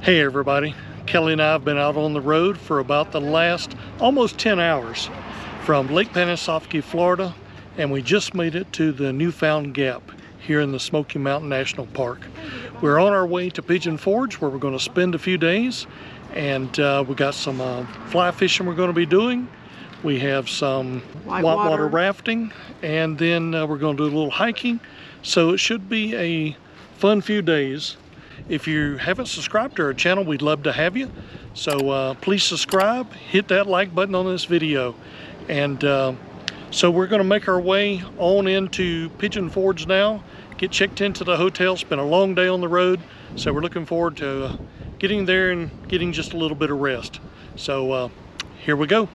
Hey everybody, Kelly and I have been out on the road for about the last almost 10 hours from Lake Panasoffkee, Florida, and we just made it to the Newfound Gap here in the Smoky Mountain National Park. We're on our way to Pigeon Forge where we're going to spend a few days, and we got some fly fishing we're going to be doing. We have some whitewater rafting, and then we're going to do a little hiking. So it should be a fun few days. If you haven't subscribed to our channel, we'd love to have you. So please subscribe, hit that like button on this video. And so we're going to make our way on into Pigeon Forge now, get checked into the hotel. It's been a long day on the road, so we're looking forward to getting there and getting just a little bit of rest. So here we go.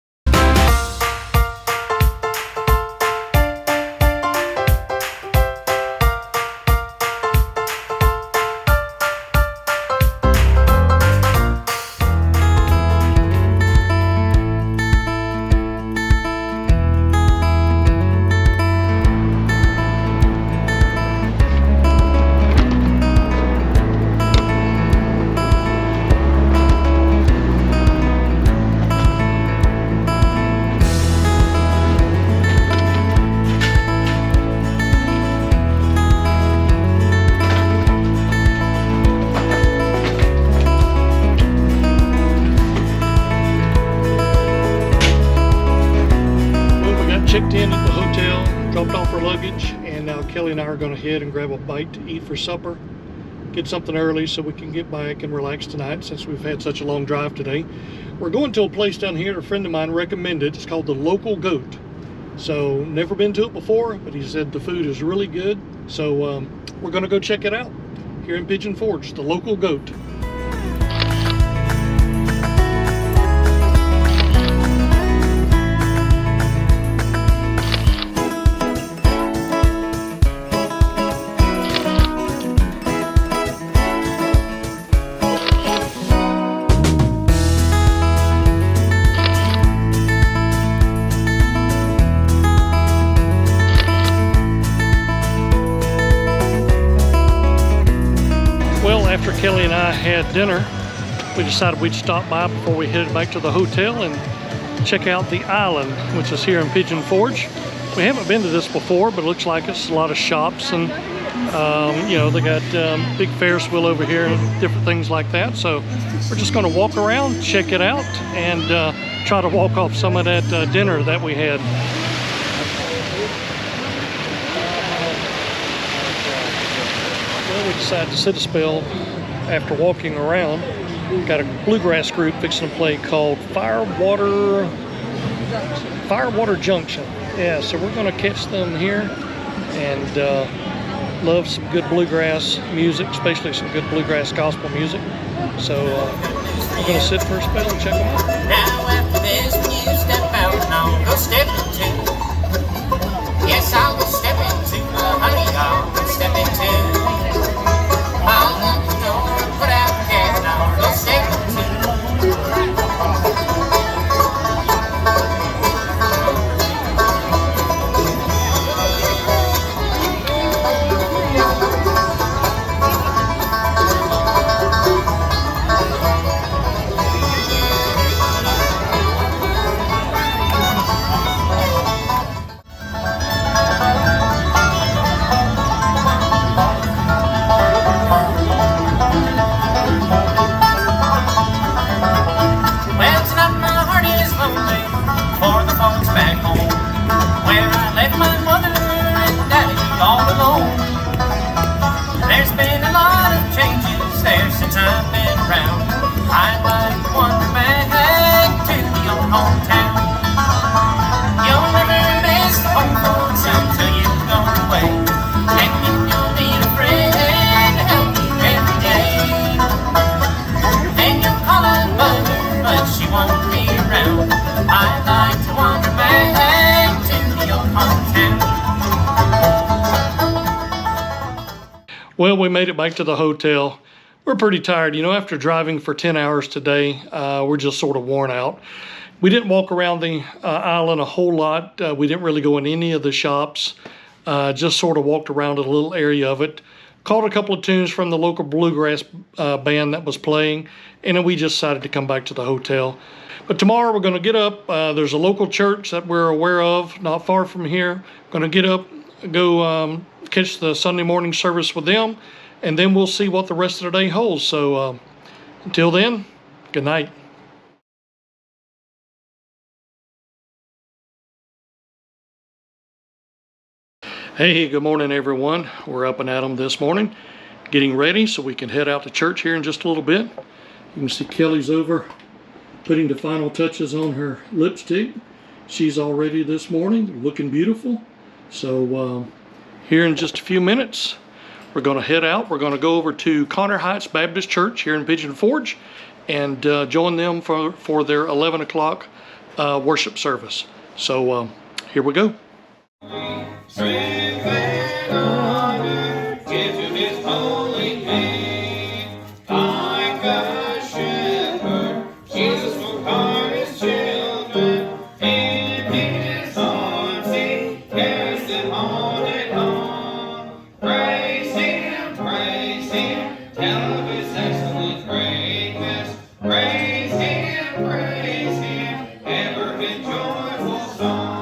Checked in at the hotel, dropped off our luggage, and now Kelly and I are going to head and grab a bite to eat for supper. Get something early so we can get back and relax tonight since we've had such a long drive today. We're going to a place down here a friend of mine recommended. It's called the Local Goat. So never been to it before, but he said the food is really good. So we're going to go check it out here in Pigeon Forge, the Local Goat. After Kelly and I had dinner, we decided we'd stop by before we headed back to the hotel and check out the island, which is here in Pigeon Forge. We haven't been to this before, but it looks like it's a lot of shops, and you know, they got big Ferris wheel over here and different things like that. So we're just going to walk around, check it out, and try to walk off some of that dinner that we had. Well, we decided to sit a spell after walking around. Got a bluegrass group fixing to play called Firewater Junction. Yeah, so we're going to catch them here, and love some good bluegrass music, especially some good bluegrass gospel music. So we're going to sit for a spell and check them out. Now after this, when you step out, I'll go step into. Yes, I'll go step into, honey, I'll go step into. I'll lock the door and put out the gas, and I'll go step into. Well, we made it back to the hotel. We're pretty tired. You know, after driving for 10 hours today, we're just sort of worn out. We didn't walk around the island a whole lot. We didn't really go in any of the shops. Just sort of walked around a little area of it. caught a couple of tunes from the local bluegrass band that was playing, and then we just decided to come back to the hotel. But tomorrow we're going to get up. There's a local church that we're aware of not far from here. Going to get up, go catch the Sunday morning service with them, and then we'll see what the rest of the day holds. So until then, good night. Hey, good morning everyone. We're up and at 'em this morning, getting ready so we can head out to church here in just a little bit. You can see Kelly's over putting the final touches on her lipstick. She's all ready this morning, looking beautiful. So here in just a few minutes, we're going to head out. We're going to go over to Connor Heights Baptist Church here in Pigeon Forge and join them for their 11 o'clock worship service. So here we go. Strength and honor give to his holy name. Like a shepherd, Jesus will guard his children. In his arms he carries them on and on. Praise him, tell of his excellent greatness. Praise him, ever in joyful song.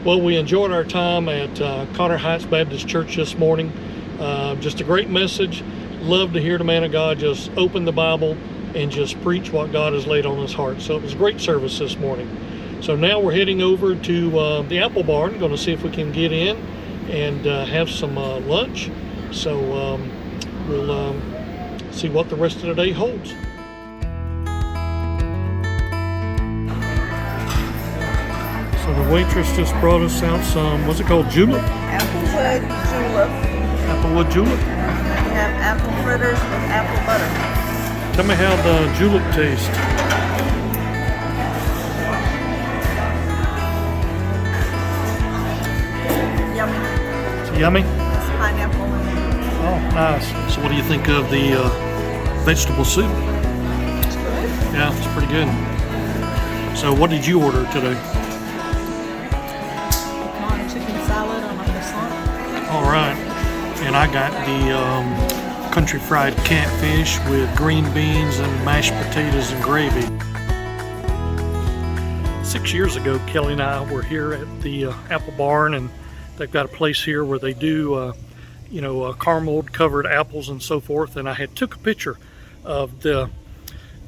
Well, we enjoyed our time at Connor Heights Baptist Church this morning. Just a great message. Love to hear the man of God just open the Bible and just preach what God has laid on his heart. So it was a great service this morning. So now we're heading over to the Apple Barn, going to see if we can get in and have some lunch. So we'll see what the rest of the day holds. So the waitress just brought us out some, what's it called, julep? Applewood julep. Applewood julep? We have apple fritters with apple butter. Tell me how the julep tastes. Yummy. It's yummy? It's pineapple in it. Oh, nice. So what do you think of the vegetable soup? It's good. Yeah, it's pretty good. So what did you order today? Salad on a croissant. All right, and I got the country fried catfish with green beans and mashed potatoes and gravy. 6 years ago, Kelly and I were here at the Apple Barn, and they've got a place here where they do, caramel covered apples and so forth. And I had took a picture of the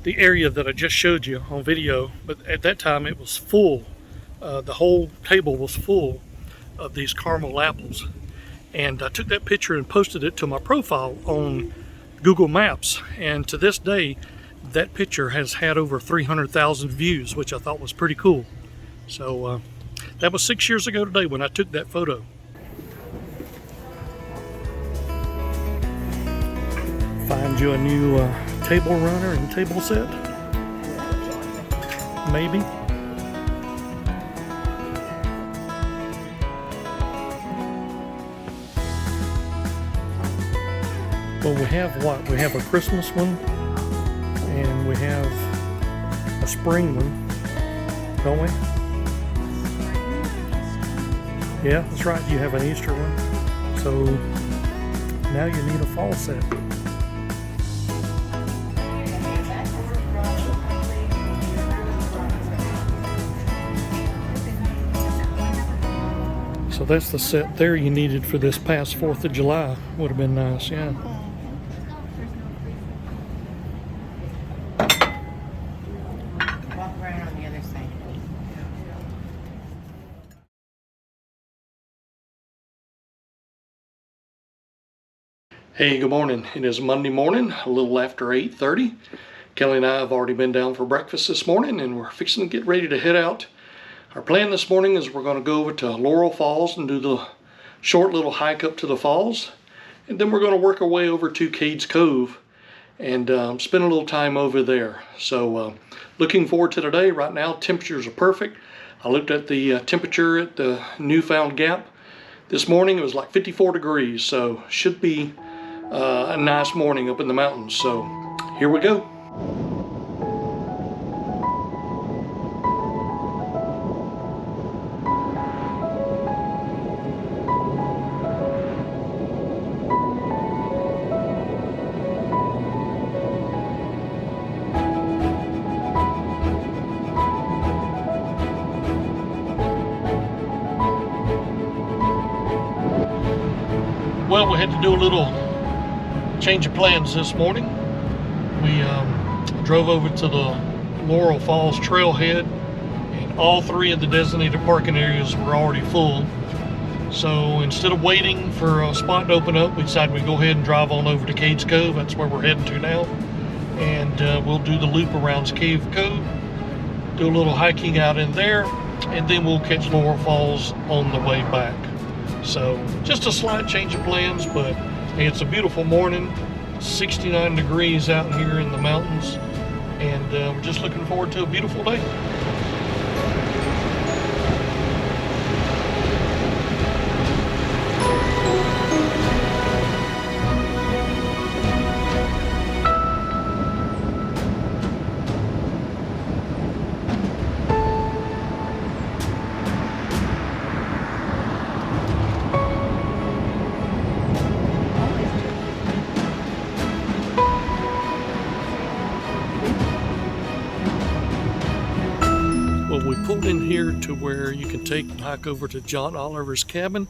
area that I just showed you on video, but at that time it was full. The whole table was full of these caramel apples, and I took that picture and posted it to my profile on Google Maps, and to this day that picture has had over 300,000 views, which I thought was pretty cool. So that was 6 years ago today when I took that photo. Find you a new table runner and table set, maybe. Well, we have what? We have a Christmas one, and we have a spring one, don't we? Yeah, that's right. You have an Easter one. So now you need a fall set. So that's the set there you needed for this past 4th of July. Would have been nice, yeah. Hey, good morning. It is Monday morning, a little after 8:30. Kelly and I have already been down for breakfast this morning, and we're fixing to get ready to head out Our plan this morning is we're going to go over to Laurel Falls and do the short little hike up to the falls. And then we're going to work our way over to Cades Cove and spend a little time over there. So looking forward to today. Right now temperatures are perfect. I looked at the temperature at the Newfound Gap this morning. It was like 54 degrees, so should be a nice morning up in the mountains. So here we go. Well, we had to do a little change of plans this morning. We drove over to the Laurel Falls trailhead, and all three of the designated parking areas were already full. So instead of waiting for a spot to open up, we decided we'd go ahead and drive on over to Cades Cove. That's where we're heading to now. And we'll do the loop around Cave Cove, do a little hiking out in there, and then we'll catch Laurel Falls on the way back. So just a slight change of plans, but hey, it's a beautiful morning, 69 degrees out here in the mountains, and we're just looking forward to a beautiful day. Well, we pulled in here to where you can take and hike over to John Oliver's cabin,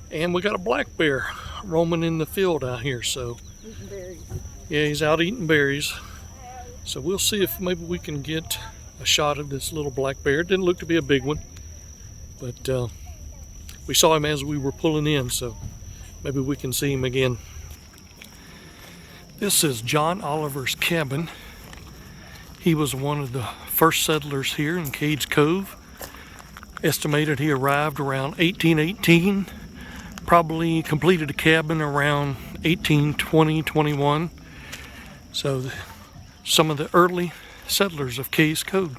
and we got a black bear roaming in the field out here. So Eating berries. yeah, he's out eating berries. So we'll see if maybe we can get a shot of this little black bear. It didn't look to be a big one, but we saw him as we were pulling in, so maybe we can see him again. This is John Oliver's cabin. He was one of the first settlers here in Cades Cove. Estimated he arrived around 1818. Probably completed a cabin around 1820, 21. So some of the early settlers of Cades Cove.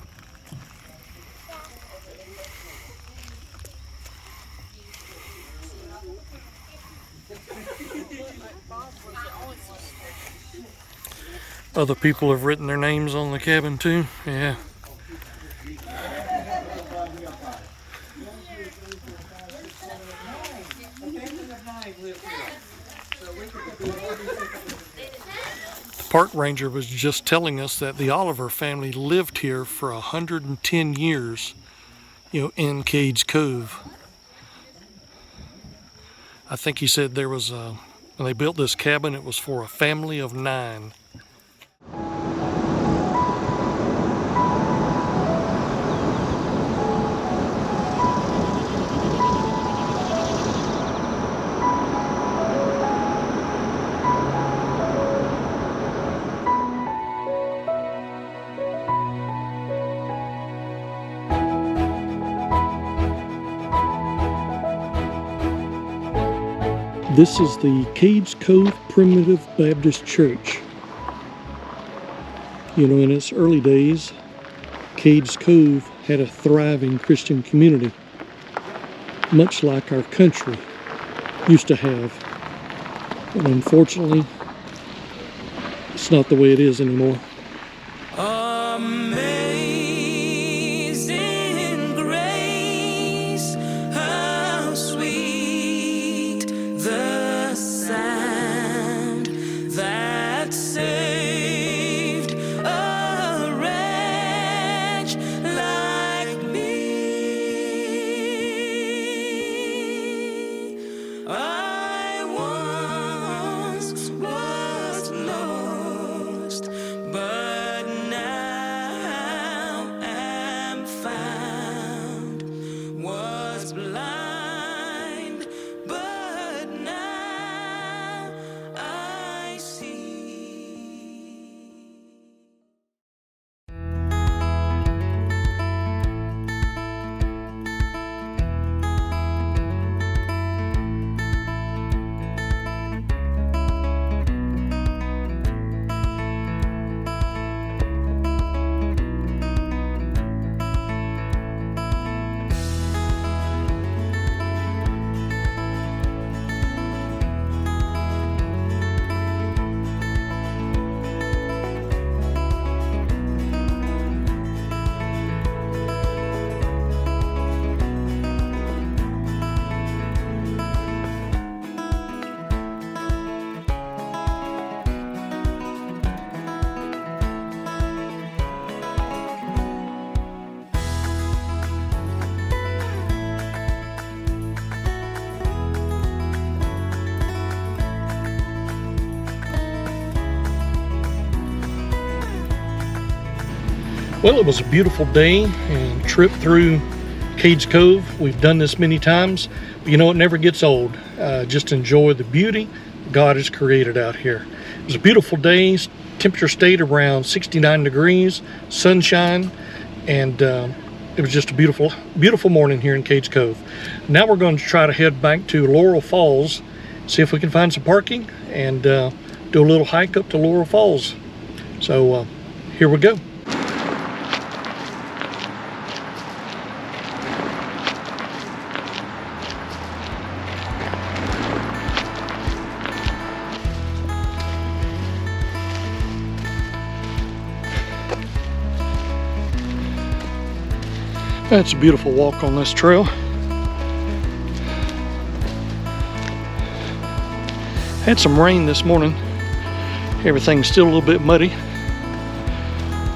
Other people have written their names on the cabin too. Yeah. The park ranger was just telling us that the Oliver family lived here for 110 years, in Cades Cove. I think he said there was when they built this cabin, it was for a family of 9. This is the Cades Cove Primitive Baptist Church. In its early days, Cades Cove had a thriving Christian community, much like our country used to have. But unfortunately, it's not the way it is anymore. Amazing grace, how sweet the sound that saved a wretch like me. I once was lost, but now Well, it was a beautiful day and trip through Cades Cove. We've done this many times, but you know, it never gets old. Just enjoy the beauty God has created out here. It was a beautiful day. Temperature stayed around 69 degrees, sunshine, and it was just a beautiful, beautiful morning here in Cades Cove. Now we're going to try to head back to Laurel Falls, see if we can find some parking, and do a little hike up to Laurel Falls. So here we go. That's a beautiful walk on this trail. Had some rain this morning. Everything's still a little bit muddy,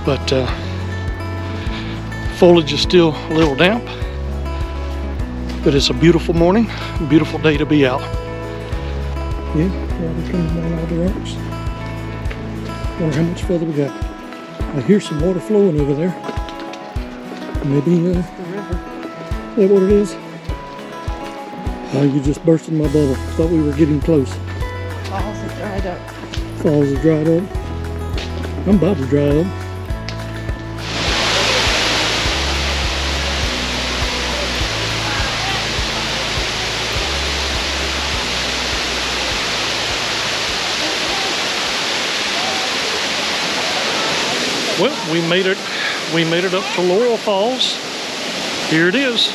but foliage is still a little damp. But it's a beautiful morning, a beautiful day to be out. Yeah, water coming down all the rocks. Wonder how much further we got. I hear some water flowing over there. Maybe The river. is that what it is? Oh, you just bursted my bubble. Thought we were getting close. Falls have dried up. Falls have dried up. I'm about to dry up. Well, we made it. We made it up to Laurel Falls. Here it is.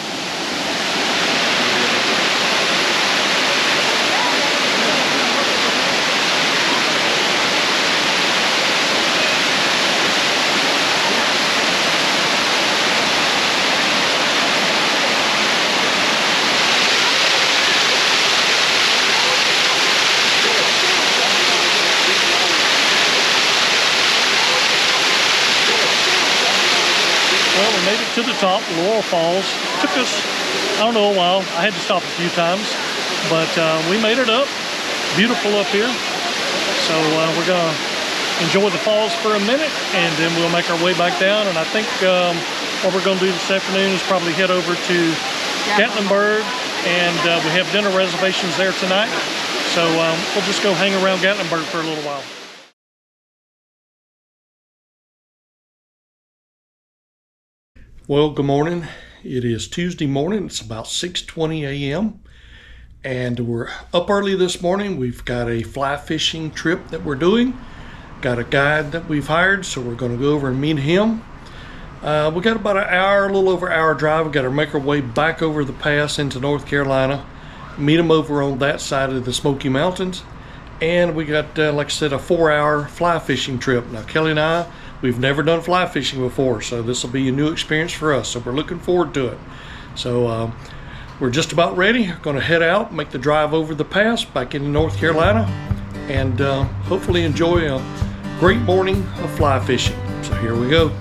Well, we made it to the top, Laurel Falls. Took us, I don't know, a while. I had to stop a few times, but we made it up. Beautiful up here. So we're gonna enjoy the falls for a minute, and then we'll make our way back down. And I think what we're gonna do this afternoon is probably head over to Gatlinburg, and we have dinner reservations there tonight. So we'll just go hang around Gatlinburg for a little while. Well, good morning. It is Tuesday morning. It's about 6:20 a.m. and we're up early this morning. We've got a fly fishing trip that we're doing. Got a guide that we've hired, so we're going to go over and meet him. We got about an hour, a little over an hour drive. We got to make our way back over the pass into North Carolina, meet him over on that side of the Smoky Mountains, and we got, like I said, a 4-hour fly fishing trip. Now, Kelly and I, we've never done fly fishing before, so this will be a new experience for us. So we're looking forward to it. So we're just about ready. We're going to head out, make the drive over the pass back into North Carolina, and hopefully enjoy a great morning of fly fishing. So here we go.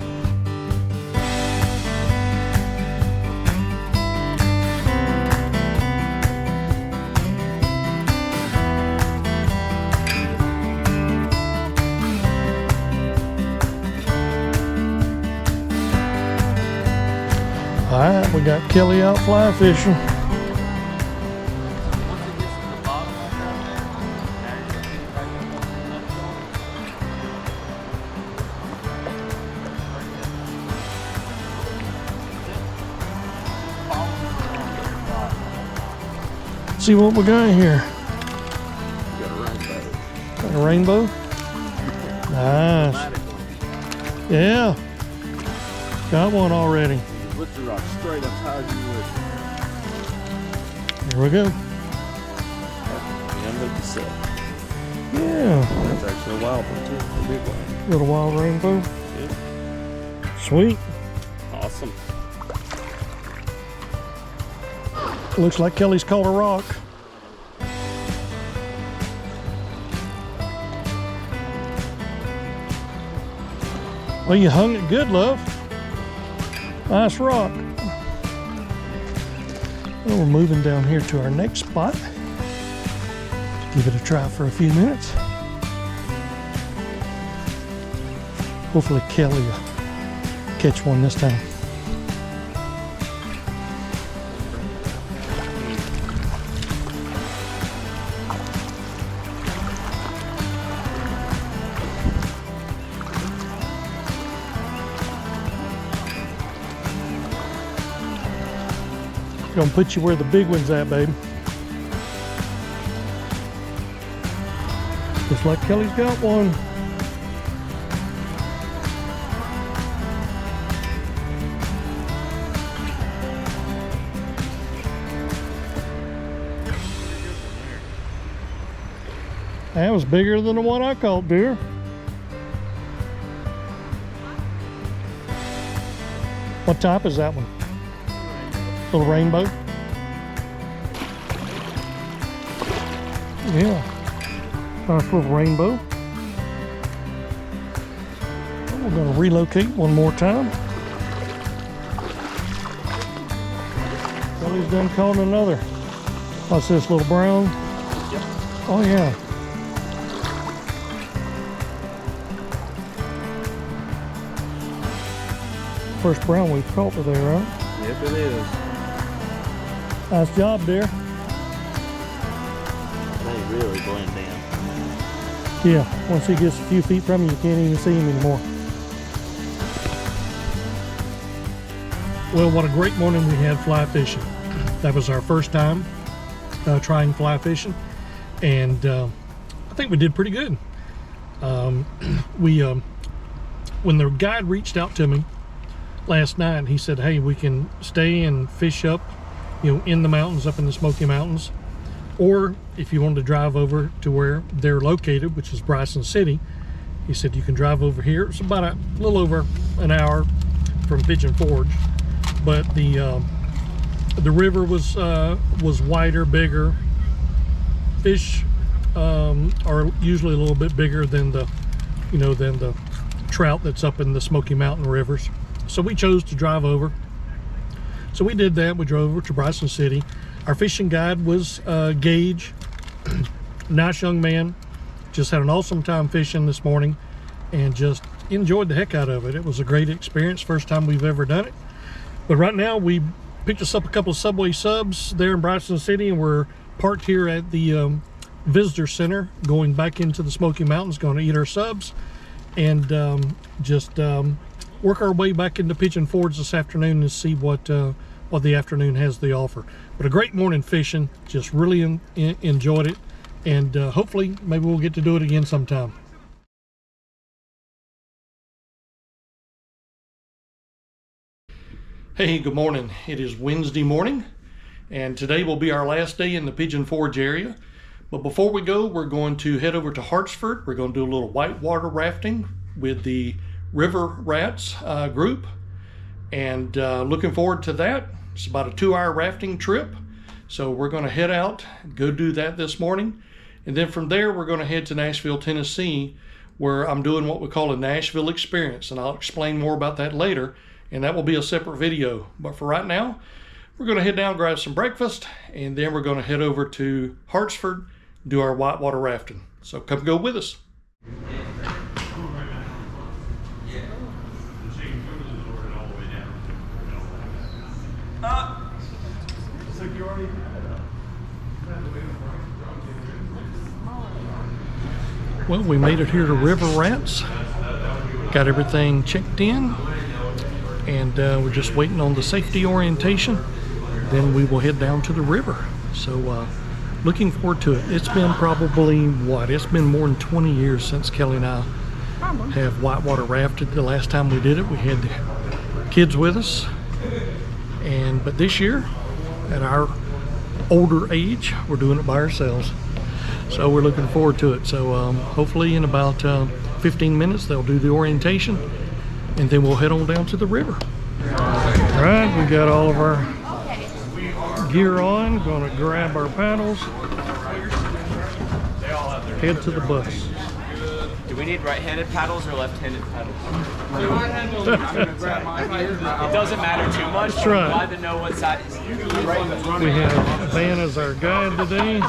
All right, we got Kelly out fly fishing. See what we got here. Got a rainbow. Nice. Yeah. Got one already. Lift the rock straight up high as you would. Here we go. And look the set. Yeah. That's actually a wild one too. A big one. Little wild rainbow. Yeah. Sweet. Awesome. Looks like Kelly's caught a rock. Well, you hung it good, love. Nice rock. Well, we're moving down here to our next spot. Give it a try for a few minutes. Hopefully Kelly will catch one this time. Gonna put you where the big one's at, babe. Just like Kelly's got one. That was bigger than the one I caught, dear. What type is that one? Little rainbow? Yeah. Nice little rainbow. We're going to relocate one more time. Kelly's done caught another. What's this, little brown? Yep. Oh yeah. First brown we've caught today, right? Yep, it is. Nice job, dear. They really blend down. Yeah, once he gets a few feet from you, you can't even see him anymore. Well, what a great morning we had fly fishing. That was our first time trying fly fishing, and I think we did pretty good. When the guide reached out to me last night, he said, hey, we can stay and fish up, you know, in the mountains, up in the Smoky Mountains, or if you wanted to drive over to where they're located, which is Bryson City, he said you can drive over here. It's about a little over an hour from Pigeon Forge, but the river was wider, bigger. Fish are usually a little bit bigger than the trout that's up in the Smoky Mountain rivers. So we chose to drive over. So we did that. We drove over to Bryson City. Our fishing guide was Gage, nice young man. Just had an awesome time fishing this morning and just enjoyed the heck out of it. It was a great experience, first time we've ever done it. But right now we picked us up a couple of Subway subs there in Bryson City, and we're parked here at the visitor center going back into the Smoky Mountains, going to eat our subs and work our way back into Pigeon Forge this afternoon and see what the afternoon has to offer. But a great morning fishing, just really enjoyed it, and hopefully maybe we'll get to do it again sometime. Hey, good morning. It is Wednesday morning, and today will be our last day in the Pigeon Forge area. But before we go, we're going to head over to Hartsford. We're going to do a little whitewater rafting with the River Rats group, and looking forward to that. It's about a 2-hour rafting trip, so we're going to head out, go do that this morning, and then from there we're going to head to Nashville, Tennessee, where I'm doing what we call a Nashville experience, and I'll explain more about that later, and that will be a separate video. But for right now, we're going to head down, grab some breakfast, and then we're going to head over to Hartsford, do our whitewater rafting. So come go with us. Well, we made it here to River Rats. Got everything checked in, and we're just waiting on the safety orientation. Then we will head down to the river. So looking forward to it. It's been probably, it's been more than 20 years since Kelly and I have whitewater rafted. The last time we did it, we had the kids with us. But this year, at our older age, we're doing it by ourselves. So we're looking forward to it. So hopefully in about 15 minutes, they'll do the orientation, and then we'll head on down to the river. All right, we got all of our gear on. Gonna grab our paddles, head to the bus. Do we need right-handed paddles or left-handed paddles? It doesn't matter too much. That's right. I'm glad to know what side. We have Van as our guide today.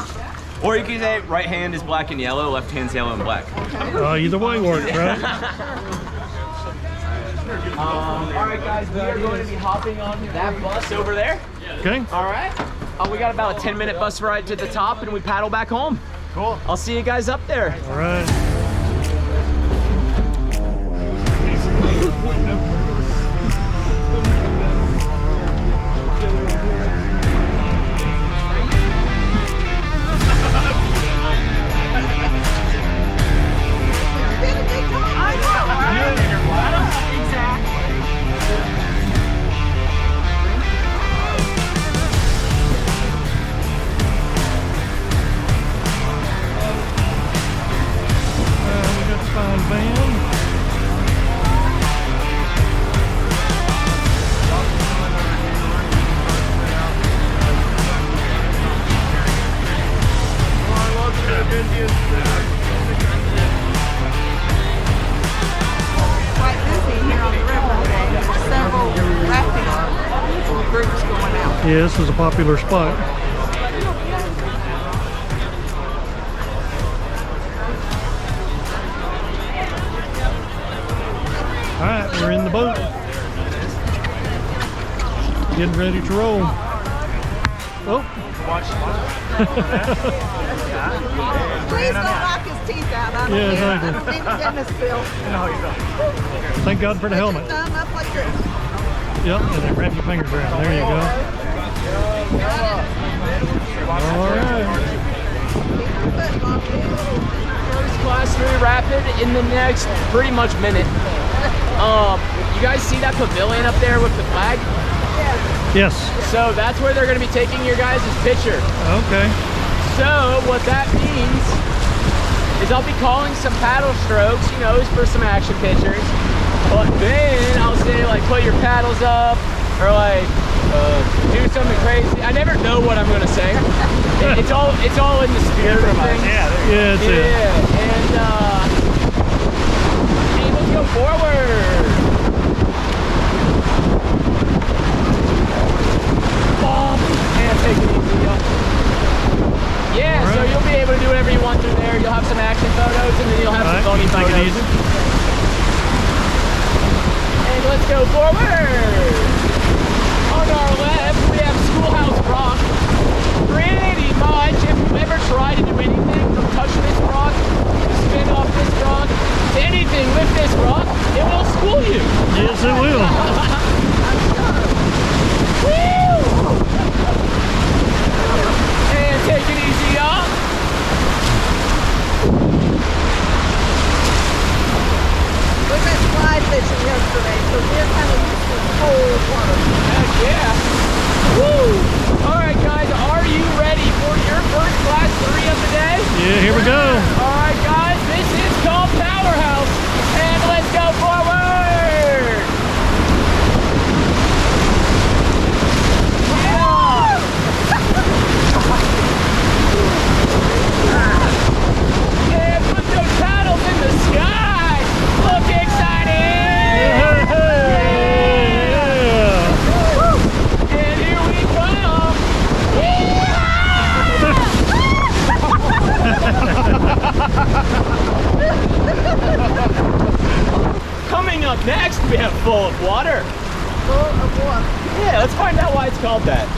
Or you can say right hand is black and yellow, left hand's yellow and black. Either way works, right? All right, guys, we are going to be hopping on that bus over there. Okay. All right. We got about a 10-minute bus ride to the top, and we paddle back home. Cool. I'll see you guys up there. All right. Quite busy here on the river today. There's several rafting groups going out. Yeah, this is a popular spot. All right, we're in the boat. Getting ready to roll. Oh. Please don't knock his teeth out. I don't Yeah, need, thank I you. don't need the dentist bill. Thank God for the helmet. Thumb up like this. Yep, and then wrap your fingers around. There you go. All right. First class 3 rapid in the next pretty much minute. You guys see that pavilion up there with the flag? Yes. So that's where they're going to be taking your guys' picture. Okay. So what that means is I'll be calling some paddle strokes, you know, for some action pictures. But then I'll say like put your paddles up or like do something crazy. I never know what I'm going to say. It's all in the spirit of things. Yeah, that's it. And hey, let's go forward. And take it easy, yo. Yeah, so you'll be able to do whatever you want through there. You'll have some action photos, and then you'll have some phony take it photos. easy. And let's go forward. On our left, we have Schoolhouse Rock. Pretty much, if you ever try to do anything from touch this rock, spin off this rock, anything with this rock, it will school you. Yes, it will. And take it easy up. We went fly fishing yesterday, so we're kind of used to cold water. Heck yeah. Woo! All right, guys, are you ready for your first class 3 of the day? Yeah, here we go. All right, guys, this is called Powerhouse, and let's go forward. Yeah, put those paddles in the sky. Look excited. Yeah. And here we come. Coming up next, we have Full of Water. Full of water. Yeah, let's find out why it's called that.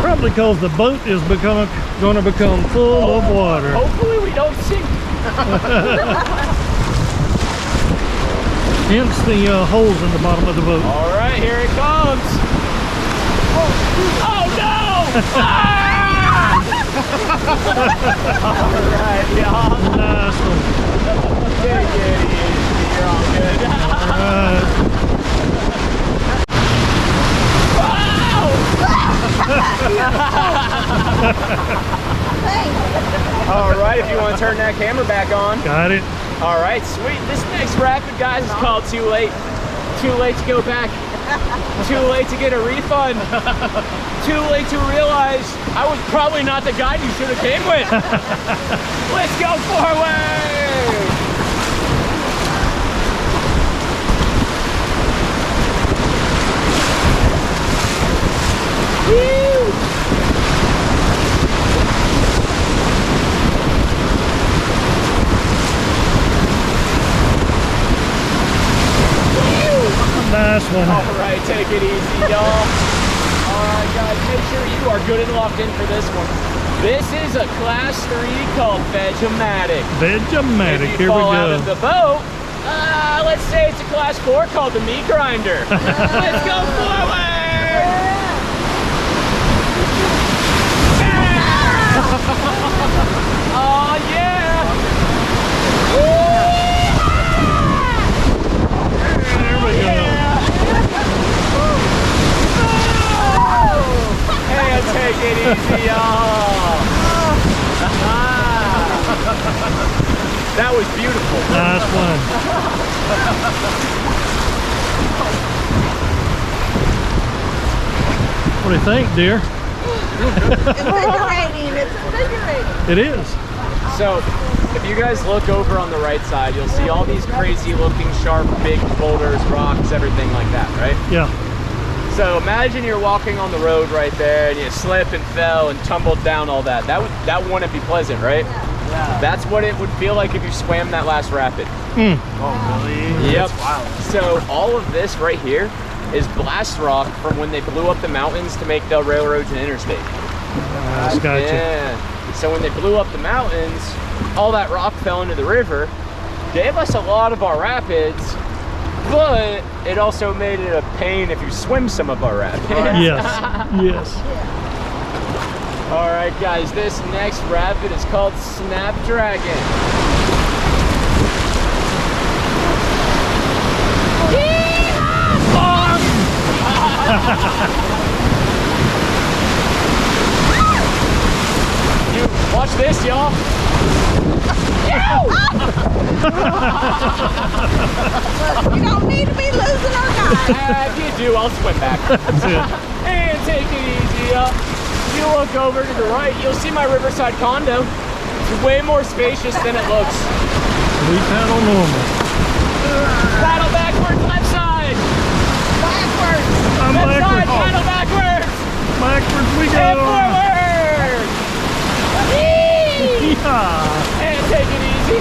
Probably because the boat is going to become full of water. Hopefully we don't sink. Hence the holes in the bottom of the boat. All right, here it comes. Oh no! Ah! All right, y'all. Nice one. Take it easy. You're all good. All right, if you want to turn that camera back on. Got it. All right, sweet. This next rapid, guys, is called Too Late. Too late to go back. Too late to get a refund. Too late to realize I was probably not the guy you should have came with. Let's go forward. Woo! All right, take it easy, y'all. All right, guys, make sure you are good and locked in for this one. This is a class 3 called Vegematic. Vegematic, If here you we fall out go. of the boat, let's say it's a class 4 called the meat grinder. Let's go forward. Oh yeah! There we go. Hey, take it easy, y'all. That was beautiful. Nice one. What do you think, dear? Invigorating. It's invigorating. It is. So, if you guys look over on the right side, you'll see all these crazy looking sharp, big boulders, rocks, everything like that, right? Yeah. So imagine you're walking on the road right there and you slip and fell and tumbled down all that. That wouldn't be pleasant, right? Yeah. That's what it would feel like if you swam that last rapid. Mm. Oh, really? Yep. That's wild. So all of this right here is blast rock from when they blew up the mountains to make the railroads and interstate. Gotcha. Yeah. So when they blew up the mountains, all that rock fell into the river, gave us a lot of our rapids, but it also made it a pain if you swim some of our rapids. Yes. Yes. All right, guys, this next rapid is called Snapdragon. Dude, watch this, y'all. You don't need to be losing our guys. If you do, I'll swim back. That's it. And take it easy, y'all. If you look over to the right, you'll see my riverside condo. It's way more spacious than it looks. We paddle normal. Paddle backwards, left side. Backwards. I'm Left side, backwards. paddle backwards. Backwards we And go. forward. Yee! Yeah. And take it easy.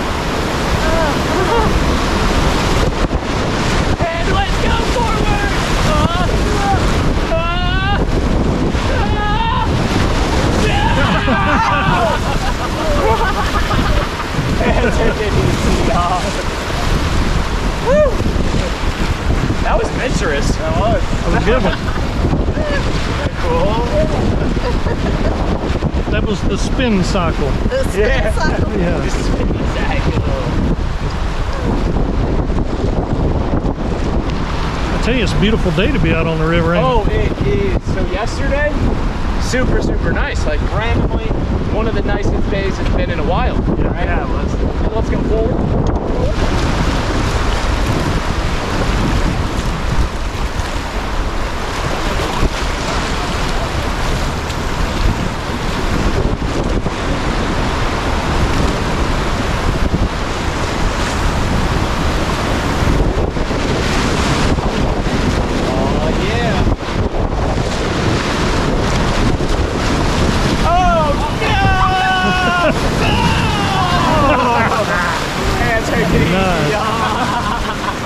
And let's go forward. And take it easy, y'all. Woo! That was adventurous. That was. That was a good one. Cool. That was the spin cycle. The spin Yeah. cycle. Yeah. Exactly. I tell you, it's a beautiful day to be out on the river. Ain't Oh, it is. So yesterday, super nice. Like randomly, one of the nicest days it's been in a while. Yeah. Right? Yeah, Let's go forward.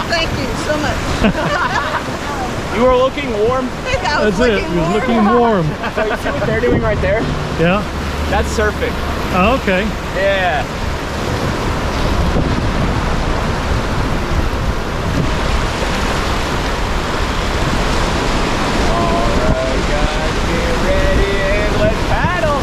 Thank you so much. You are looking warm. I was That's it. It was looking warm. So you see what they're doing right there? Yeah. That's surfing. Oh, okay. Yeah. Alright guys, get ready and let's paddle.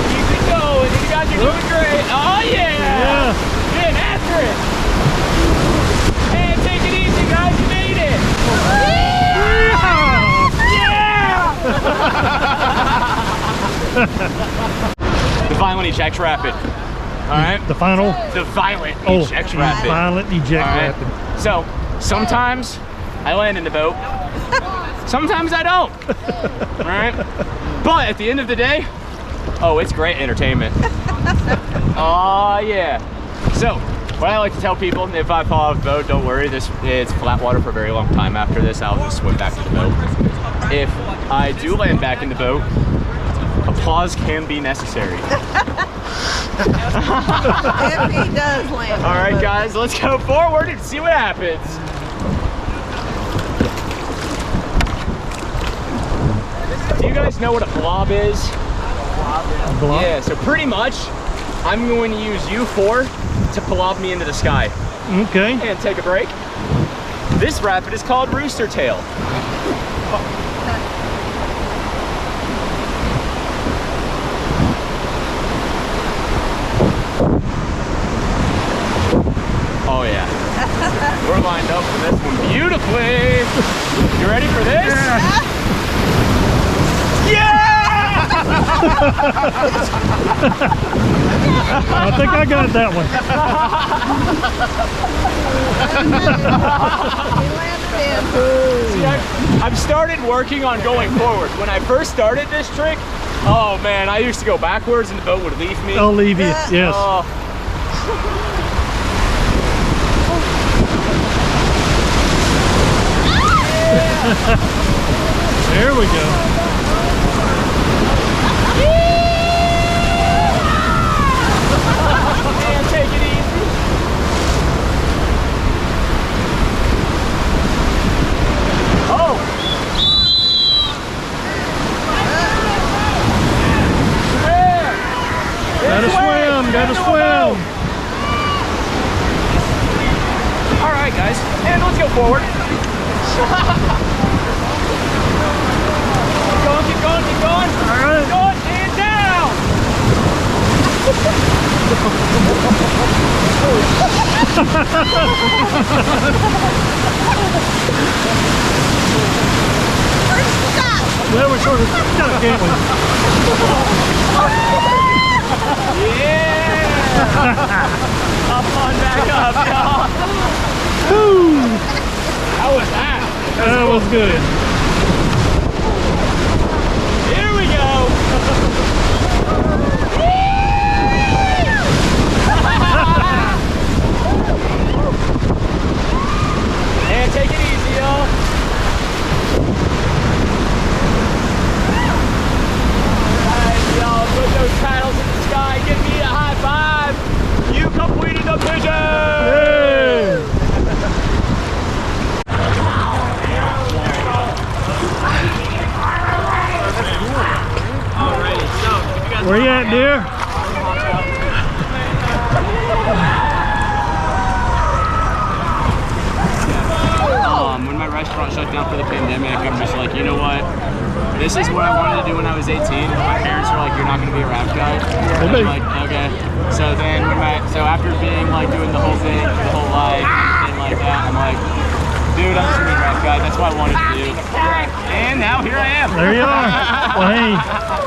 Keep it going. You guys are doing great. Oh yeah. Yeah. Get after it. And take it easy guys, you made it. The violent eject rapid. Alright? The final. The violent Oh, eject rapid. violent eject Alright? rapid. So, sometimes I land in the boat. Sometimes I don't. Alright? But at the end of the day, oh, it's great entertainment. Oh, yeah. So, what I like to tell people, if I fall off the boat, don't worry, it's flat water for a very long time. After this, I'll just swim back to the boat. If I do land back in the boat, applause can be necessary. If he does land. All right, guys, let's go forward and see what happens. Do you guys know what a blob is? Blob? Yeah, so pretty much, I'm going to use you four to blob me into the sky. Okay. And take a break. This rapid is called Rooster Tail. Oh yeah. We're lined up for this one beautifully. You ready for this? Yeah! I think I got that one. See, I've started working on going forward. When I first started this trick, oh man, I used to go backwards and the boat would leave me. I'll leave you, yes. Oh. There we go. Man, take it easy. Oh! Gotta swim, gotta swim. All right, guys, and let's go forward. Keep going, keep going, keep going. All right. Keep going, and down. Yeah, we're sort of stuck, can't we? Yeah! Up on back up, y'all. Woo! How was that? That was good. Here we go. And take it easy, y'all. Alright, y'all, put those paddles in the sky. Give me a high five. You completed the pigeon. Hey! Alrighty, so if you guys Where you at, dear? When my restaurant shut down for the pandemic, I'm just like, you know what? This is what I wanted to do when I was 18. My parents were like, you're not going to be a raft guide. And I'm like, okay. So then, so after being like doing the whole thing, the whole life, and like that, I'm like, dude, I'm just going to be a raft guide. That's what I wanted to do. And now here I am. There you are. Well, hey,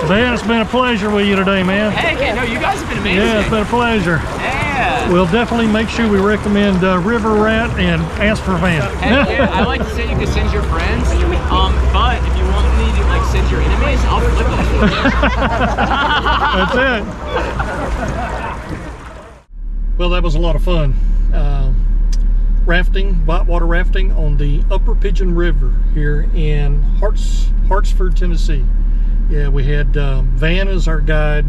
Ben, it's been a pleasure with you today, man. Hey, no, you guys have been amazing. Yeah, it's been a pleasure. Yeah. We'll definitely make sure we recommend River Rat and Ask for Van. Heck yeah, I like to say you can send your friends, but if you want me to like send your enemies, I'll flip them for you. That's it. Well, that was a lot of fun. Rafting, whitewater rafting on the Upper Pigeon River here in Hartsford, Tennessee. Yeah, we had Van as our guide.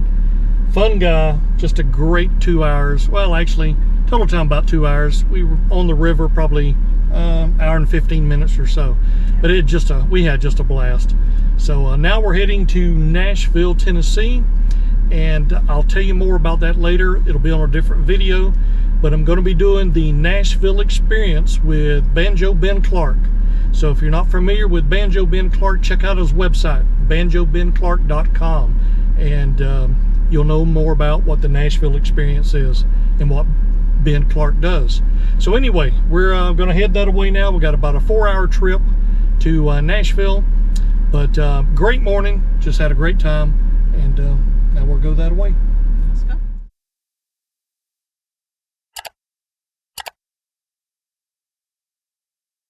Fun guy, just a great 2 hours. Well, actually, total time about 2 hours. We were on the river probably hour and 15 minutes or so. But we had just a blast. So now we're heading to Nashville, Tennessee, and I'll tell you more about that later. It'll be on a different video, but I'm going to be doing the Nashville experience with Banjo Ben Clark. So if you're not familiar with Banjo Ben Clark, check out his website, banjobenclark.com, and you'll know more about what the Nashville experience is and what Ben Clark does. So anyway, we're going to head that away now. We got about a 4-hour trip to Nashville, but great morning, just had a great time, and now we'll go that way.